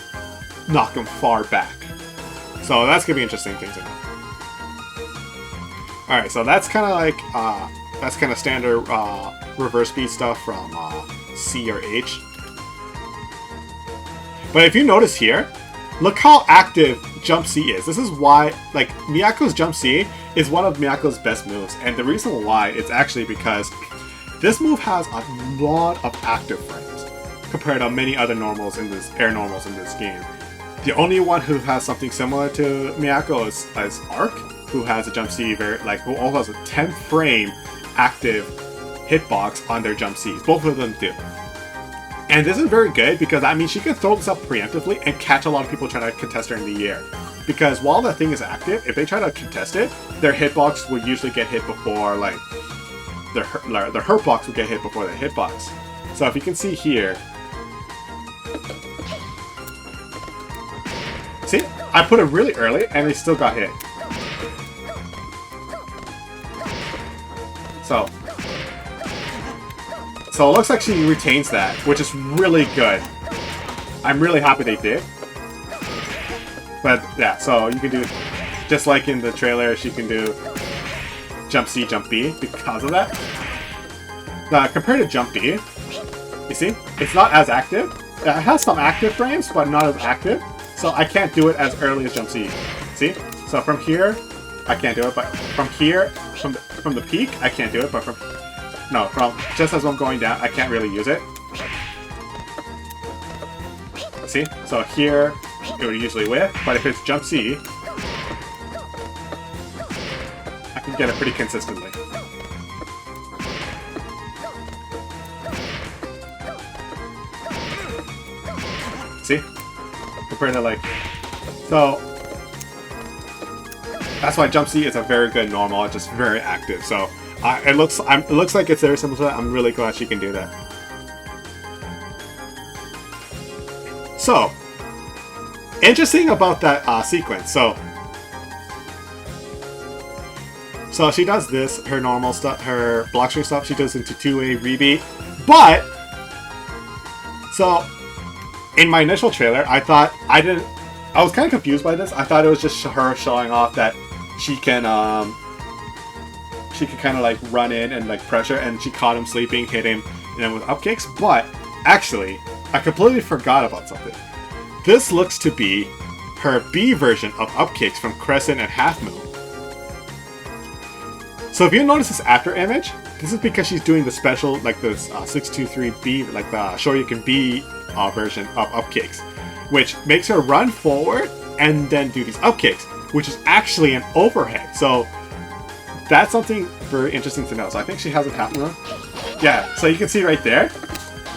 knock him far back. So that's gonna be interesting thing to know. All right, so that's kind of like that's kind of standard reverse speed stuff from C or H. But if you notice here, look how active Jump C is. This is why, like, Miyako's Jump C is one of Miyako's best moves. And the reason why, it's actually because this move has a lot of active frames compared to many other normals in this, air normals in this game. The only one who has something similar to Miyako is Arc, who has a Jump C, who also has a 10 frame active hitbox on their Jump Cs. Both of them do. And this is very good because, I mean, she can throw this up preemptively and catch a lot of people trying to contest her in the air. Because while the thing is active, if they try to contest it, their hitbox will usually get hit before, like, their hurtbox will get hit before their hitbox. So if you can see here, see, I put it really early and they still got hit. So it looks like she retains that, which is really good. I'm really happy they did. But yeah, so you can do, just like in the trailer, she can do Jump C, Jump B because of that. Now, compared to Jump B, you see, it's not as active. It has some active frames, but not as active. So I can't do it as early as Jump C. See? So from here, I can't do it, but from here, from the peak, I can't do it, but from just as I'm going down, I can't really use it. See? So here, it would usually whiff, but if it's Jump C, I can get it pretty consistently. See? Compared to like... So... That's why Jump C is a very good normal, it's just very active, so... it looks like it's very simple to that. I'm really glad she can do that. So, interesting about that sequence. So she does this, her normal stuff, her block string stuff. She does into 2A rebeat. But so in my initial trailer, I was kind of confused by this. I thought it was just her showing off that she can kind of like run in and like pressure, and she caught him sleeping, hit him, and then with up kicks. But actually, I completely forgot about something. This looks to be her B version of up kicks from Crescent and Half Moon. So if you notice this after image, this is because she's doing the special, like this 623B, like the Shoryuken B version of up kicks, which makes her run forward and then do these up kicks, which is actually an overhead. So that's something very interesting to know. So I think she has a Half Moon. Yeah, so you can see right there,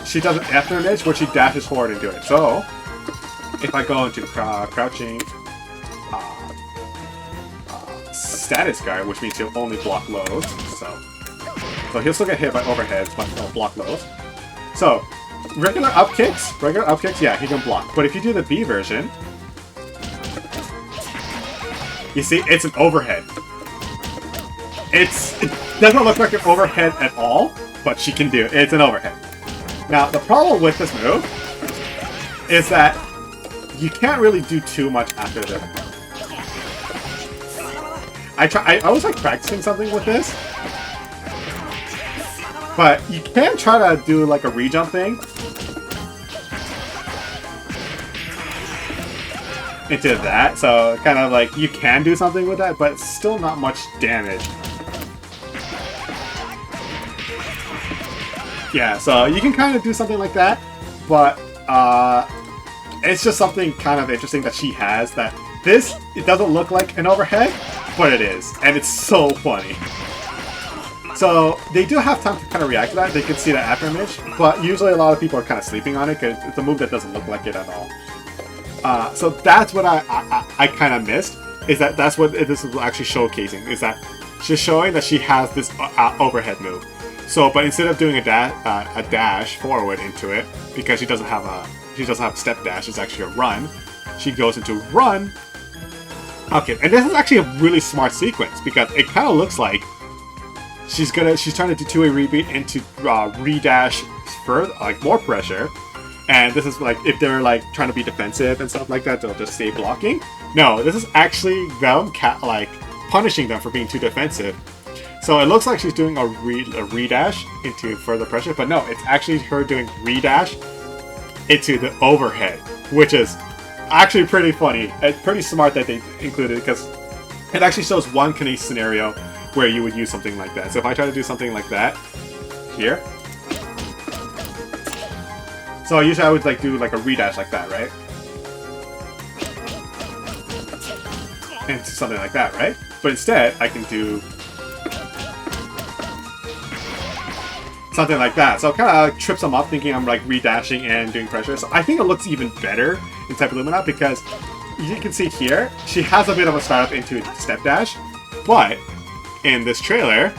she does an after image where she dashes forward and do it. So if I go into crouching status guard, which means he'll only block lows. So he'll still get hit by overheads, but he'll block lows. So regular up kicks, yeah, he can block. But if you do the B version, you see, it's an overhead. It doesn't look like an overhead at all, but she can do it. It's an overhead. Now, the problem with this move is that you can't really do too much after this. I was like practicing something with this, but you can try to do like a re-jump thing into that, so kind of like you can do something with that, but it's still not much damage. Yeah, so you can kind of do something like that, but it's just something kind of interesting that she has, that it doesn't look like an overhead, but it is, and it's so funny. So they do have time to kind of react to that. They can see the after image, but usually a lot of people are kind of sleeping on it because it's a move that doesn't look like it at all. So that's what I kind of missed, is that's what this is actually showcasing, is that she's showing that she has this overhead move. So, but instead of doing a dash forward into it, because she doesn't have a step dash, it's actually a run. She goes into run. Okay, and this is actually a really smart sequence because it kind of looks like she's trying to do two-way rebeat into re-dash further, like more pressure. And this is like if they're like trying to be defensive and stuff like that, they'll just stay blocking. No, this is actually them like punishing them for being too defensive. So it looks like she's doing a re-dash into further pressure, but no, it's actually her doing re-dash into the overhead, which is actually pretty funny. It's pretty smart that they included it because it actually shows one case scenario where you would use something like that. So if I try to do something like that here, so usually I would like do like a re-dash like that, right? And something like that, right? But instead I can do something like that. So it kind of trips them up thinking I'm like re-dashing and doing pressure. So I think it looks even better in Type Lumina because you can see here, she has a bit of a startup into step dash, but in this trailer,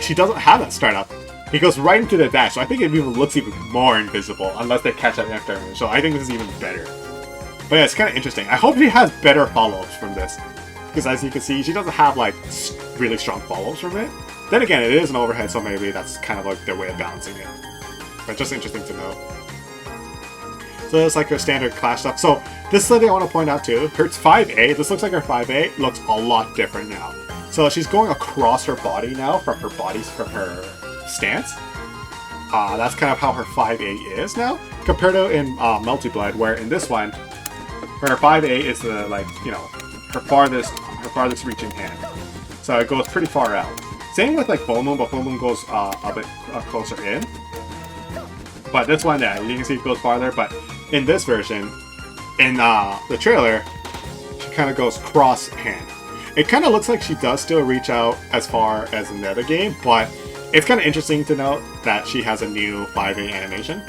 she doesn't have that startup. He goes right into the dash, so I think it even looks even more invisible unless they catch that after. So I think this is even better. But yeah, it's kind of interesting. I hope she has better follow-ups from this. Because as you can see, she doesn't have like really strong follow-ups from it. Then again, it is an overhead, so maybe that's kind of like their way of balancing it. But just interesting to know. So it's like her standard clash stuff. So this is something I want to point out too. Her 5A, this looks like her 5A, looks a lot different now. So she's going across her body now from her stance. That's kind of how her 5A is now, compared to in Melty Blood, where in this one, her 5A is the her farthest reaching hand. So it goes pretty far out. Same with like Full Moon, but Full Moon goes a bit closer in. But this one, yeah, you can see it goes farther. But in this version, in the trailer, she kind of goes cross hand. It kind of looks like she does still reach out as far as in the other game, but it's kind of interesting to note that she has a new 5A animation.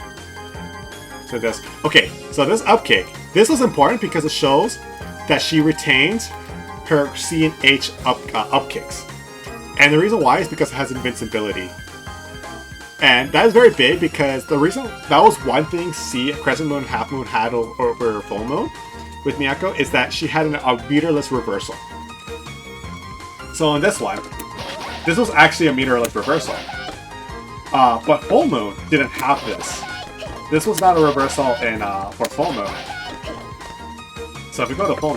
So this, okay, so this up kick, this is important because it shows that she retains her C and H up kicks. And the reason why is because it has invincibility. And that is very big because the reason that was one thing Crescent Moon, Half Moon had over Full Moon with Miyako is that she had a meterless reversal. So in this one, this was actually a meterless reversal. But Full Moon didn't have this. This was not a reversal for Full Moon. So if we go to Full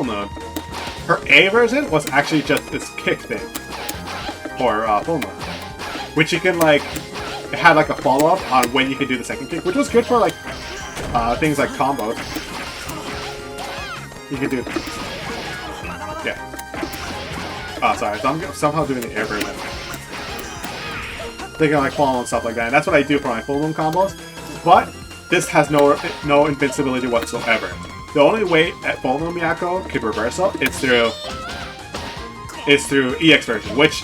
Moon, her A version was actually just this kick thing for Full Moon, which you can like, it had like a follow-up on when you could do the second kick, which was good for like things like combos. You could do, yeah. Oh, sorry, so I'm somehow doing the air version. They can like follow and stuff like that, and that's what I do for my Full Moon combos. But this has no invincibility whatsoever. The only way that Full Moon Miyako could reversal is through EX version, which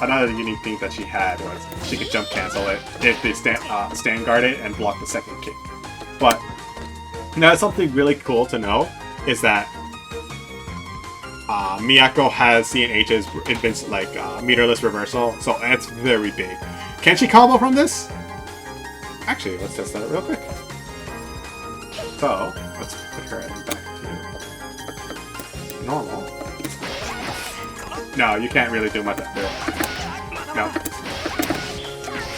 another unique thing that she had was she could jump cancel it if they stand guard it and block the second kick. But now something really cool to know is that Miyako has C and H's meterless reversal, so it's very big. Can she combo from this? Actually, let's test that real quick. So let's put her back to normal. No, you can't really do much up there. No.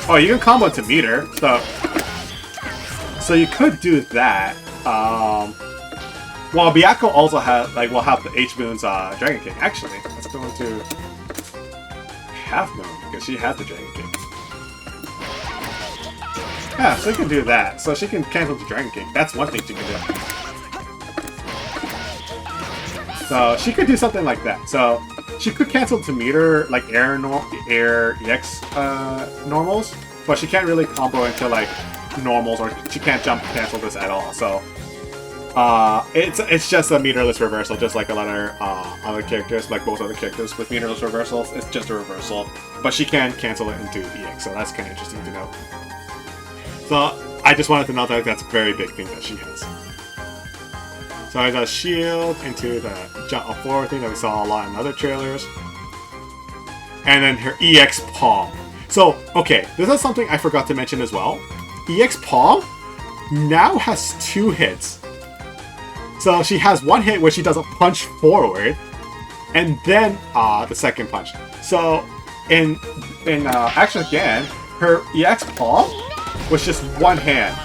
Oh, you can combo to meter, so you could do that. Well, Miyako also will have the H Moon's Dragon Kick. Actually, let's go into Half Moon because she has the Dragon Kick. Yeah, so you can do that. So she can cancel the Dragon Kick. That's one thing she can do. So she could do something like that. So she could cancel to meter like air EX normals, but she can't really combo into like normals, or she can't jump cancel this at all. So It's just a meterless reversal, just like a lot of other characters, like most other characters with meterless reversals. It's just a reversal, but she can cancel it into EX, so that's kind of interesting to know. So I just wanted to know that that's a very big thing that she has. So I got shield into the jump forward thing that we saw a lot in other trailers, and then her EX palm. So okay, this is something I forgot to mention as well. EX palm now has 2 hits. So she has 1 hit where she does a punch forward, and then the second punch. So in Action Again, her EX palm was just 1 hand.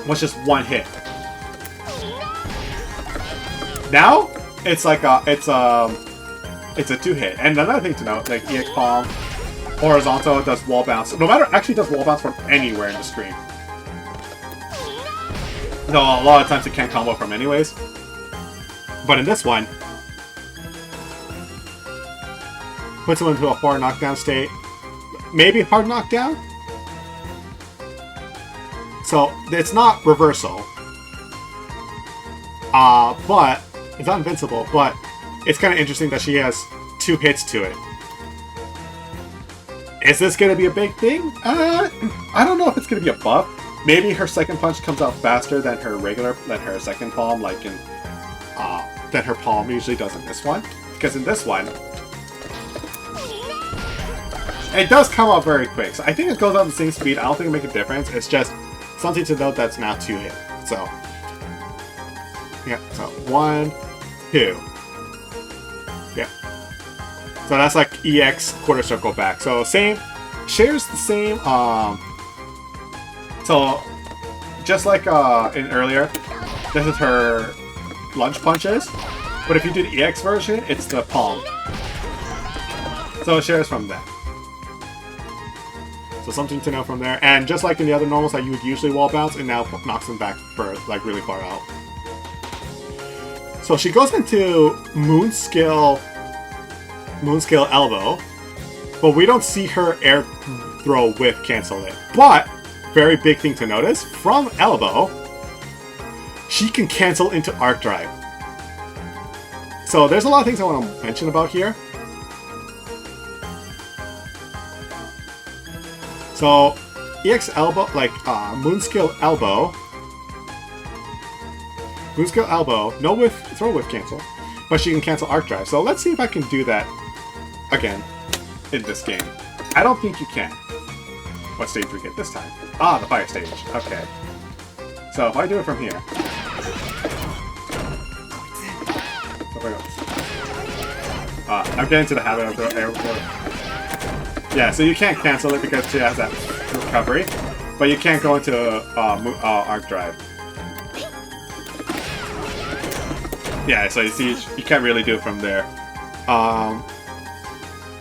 Was just 1 hit. Now it's like it's a 2 hit. And another thing to note, like EX palm, horizontal does wall bounce. No matter, actually does wall bounce from anywhere in the screen. Though a lot of times it can't combo from anyways. But in this one, puts him into a hard knockdown state. Maybe hard knockdown? So it's not reversal. But it's not invincible, but it's kind of interesting that she has 2 hits to it. Is this going to be a big thing? I don't know if it's going to be a buff. Maybe her second punch comes out faster than her second palm, like in, than her palm usually does in this one. Because in this one, it does come out very quick. So I think it goes out the same speed. I don't think it'll make a difference. It's just something to note that's now 2 hit. So, yeah, so 1, 2. Yeah. So that's like EX quarter circle back. So same, shares the same, so just like in earlier, this is her lunge punches. But if you do the EX version, it's the palm. So it shares from that. So something to know from there. And just like in the other normals that you would usually wall bounce, it now knocks them back for like really far out. So she goes into Moon Scale Elbow, but we don't see her air throw whip cancel it. But very big thing to notice, from Elbow, she can cancel into Arc Drive. So there's a lot of things I want to mention about here. So EX Elbow, like Moonscale Elbow, no throw whip cancel, but she can cancel Arc Drive. So let's see if I can do that again in this game. I don't think you can. What stage do we get this time? Ah, the fire stage. Okay. So if I do it from here. I'm getting to the habit of the air throw. Yeah, so you can't cancel it because she has that recovery, but you can't go into Arc Drive. Yeah, so you see, you can't really do it from there.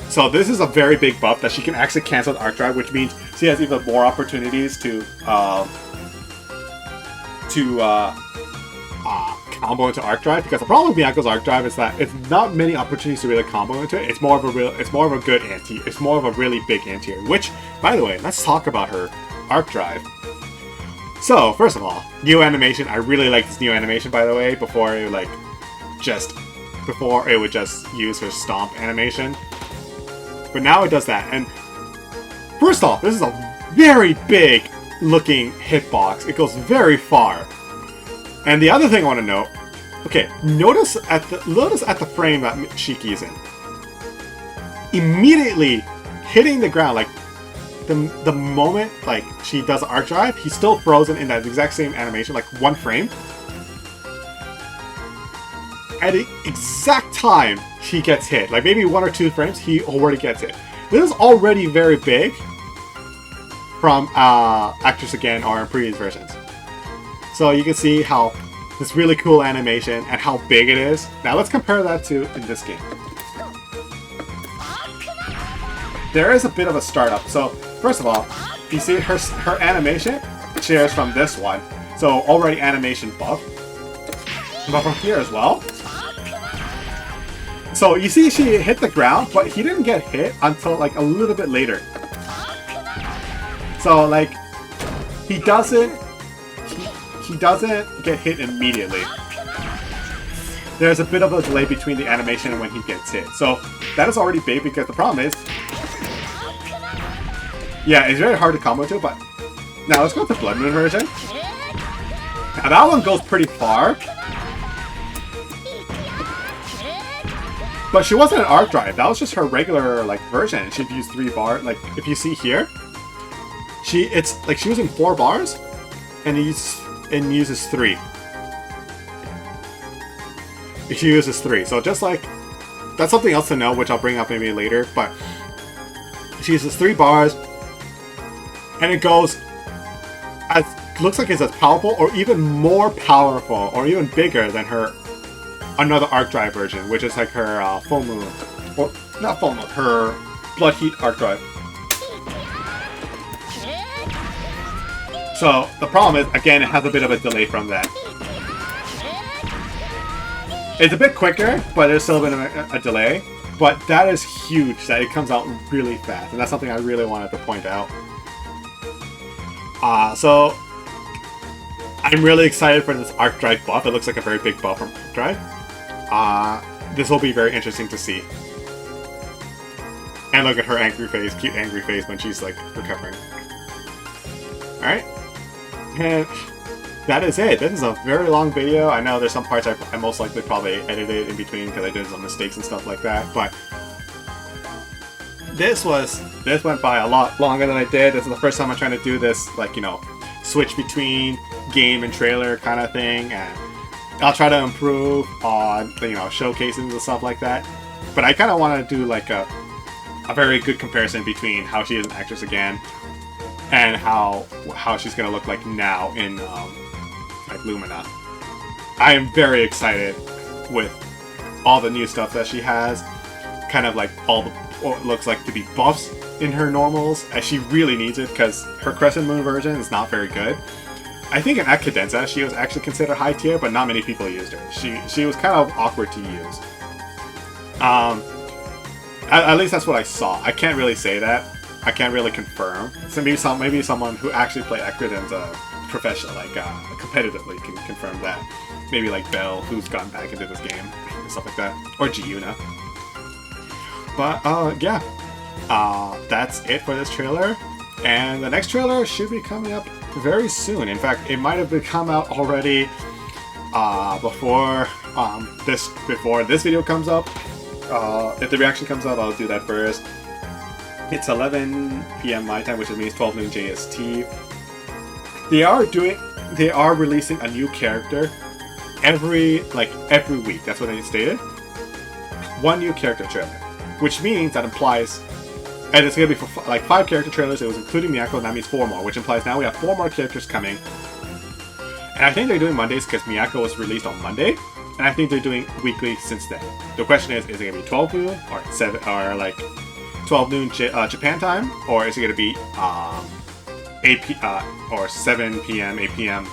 So this is a very big buff that she can actually cancel the Arc Drive, which means she has even more opportunities to combo into Arc Drive. Because the problem with Miyako's Arc Drive is that it's not many opportunities to really combo into it. It's more of a good anti. It's more of a really big anti-air. Which, by the way, let's talk about her Arc Drive. So first of all, new animation. I really like this new animation, by the way. Before it would just use her stomp animation. But now it does that, and first off, this is a very big looking hitbox. It goes very far. And the other thing I want to note, okay, notice at the frame that Shiki's in. Immediately hitting the ground, like the moment like she does Arc Drive, he's still frozen in that exact same animation, like 1 frame. At the exact time he gets hit, like maybe 1 or 2 frames, he already gets hit. This is already very big from Actress Again or in previous versions. So you can see how this really cool animation and how big it is. Now let's compare that to in this game. There is a bit of a startup. So first of all, you see her animation shares from this one. So already animation buff. But from here as well. So you see she hit the ground, but he didn't get hit until like a little bit later. So like he doesn't doesn't get hit immediately. There's a bit of a delay between the animation and when he gets hit. So that is already big because the problem is... Yeah, it's very hard to combo to, but... Now let's go with the Blood Moon version. Now that one goes pretty far. But she wasn't an arc drive. That was just her regular like version. She'd use 3 bars. Like if you see here, it's like she was using 4 bars, and uses 3. She uses 3. So just like that's something else to know, which I'll bring up maybe later. But she uses 3 bars, and it goes as looks like it's as powerful, or even more powerful, or even bigger than her. Another arc drive version, which is like her full moon, or not full moon, her blood heat arc drive. So the problem is, again, it has a bit of a delay from that. It's a bit quicker, but there's still a bit of a delay. But that is huge that it comes out really fast, and that's something I really wanted to point out. So I'm really excited for this arc drive buff. It looks like a very big buff from arc drive. This will be very interesting to see. And look at her angry face, cute angry face when she's like recovering. Alright. And that is it. This is a very long video. I know there's some parts I most likely probably edited in between because I did some mistakes and stuff like that, but this went by a lot longer than I did. This is the first time I'm trying to do this, like, you know, switch between game and trailer kind of thing, and I'll try to improve on, you know, showcases and stuff like that. But I kind of want to do like a very good comparison between how she is an actress again and how she's gonna look like now in like Lumina. I am very excited with all the new stuff that she has. Kind of like all the what looks like to be buffs in her normals, as she really needs it because her Crescent Moon version is not very good. I think in Cadenza she was actually considered high tier, but not many people used her. She was kind of awkward to use. At least that's what I saw. I can't really say that. I can't really confirm. So maybe someone who actually played Cadenza professional, like competitively, can confirm that. Maybe like Belle, who's gotten back into this game and stuff like that, or Giuna. But yeah, that's it for this trailer. And the next trailer should be coming up very soon. In fact, it might have come out already before this video comes up. If the reaction comes up, I'll do that first. It's 11 p.m. my time, which means 12 noon JST. They are releasing a new character every week. That's what they stated. One new character trailer, which means that implies. And it's going to be for like 5 character trailers. It was including Miyako, and that means 4 more, which implies now we have 4 more characters coming. And I think they're doing Mondays because Miyako was released on Monday, and I think they're doing weekly since then. The question is it going to be 12 noon or 12 noon Japan time, or is it going to be 7 p.m. 8 p.m.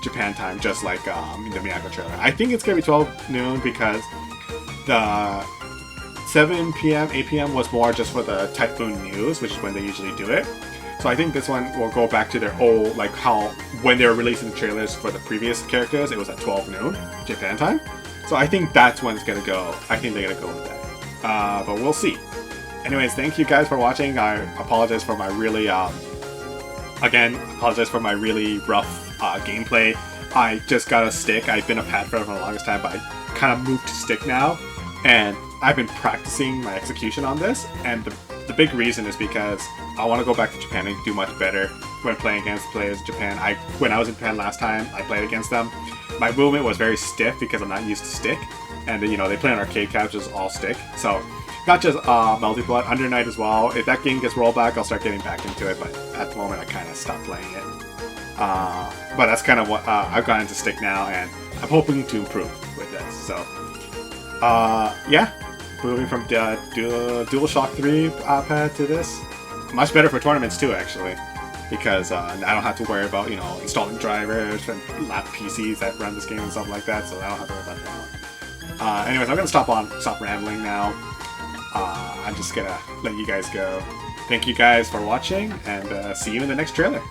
Japan time, just like the Miyako trailer? I think it's going to be 12 noon because the 7 p.m., 8 p.m. was more just for the Typhoon News, which is when they usually do it. So I think this one will go back to their old, like how when they were releasing the trailers for the previous characters, it was at 12 noon Japan time. So I think that's when it's going to go. I think they're going to go with that. But we'll see. Anyways, thank you guys for watching. I apologize for my really, apologize for my really rough gameplay. I just got a stick. I've been a pad for the longest time, but I kind of moved to stick now. And I've been practicing my execution on this, and the big reason is because I want to go back to Japan and do much better when playing against players in Japan. When I was in Japan last time, I played against them. My movement was very stiff because I'm not used to stick, and you know they play on arcade couches, all stick. So not just Melty Blood, Under Night as well. If that game gets rolled back, I'll start getting back into it. But at the moment, I kind of stopped playing it. But that's kind of what I've gotten into stick now, and I'm hoping to improve with this. So yeah. Moving from DualShock 3 pad to this. Much better for tournaments too, actually. Because I don't have to worry about, you know, installing drivers and lap PCs that run this game and stuff like that, so I don't have to worry about that. Anyways, I'm going to stop rambling now. I'm just going to let you guys go. Thank you guys for watching, and see you in the next trailer.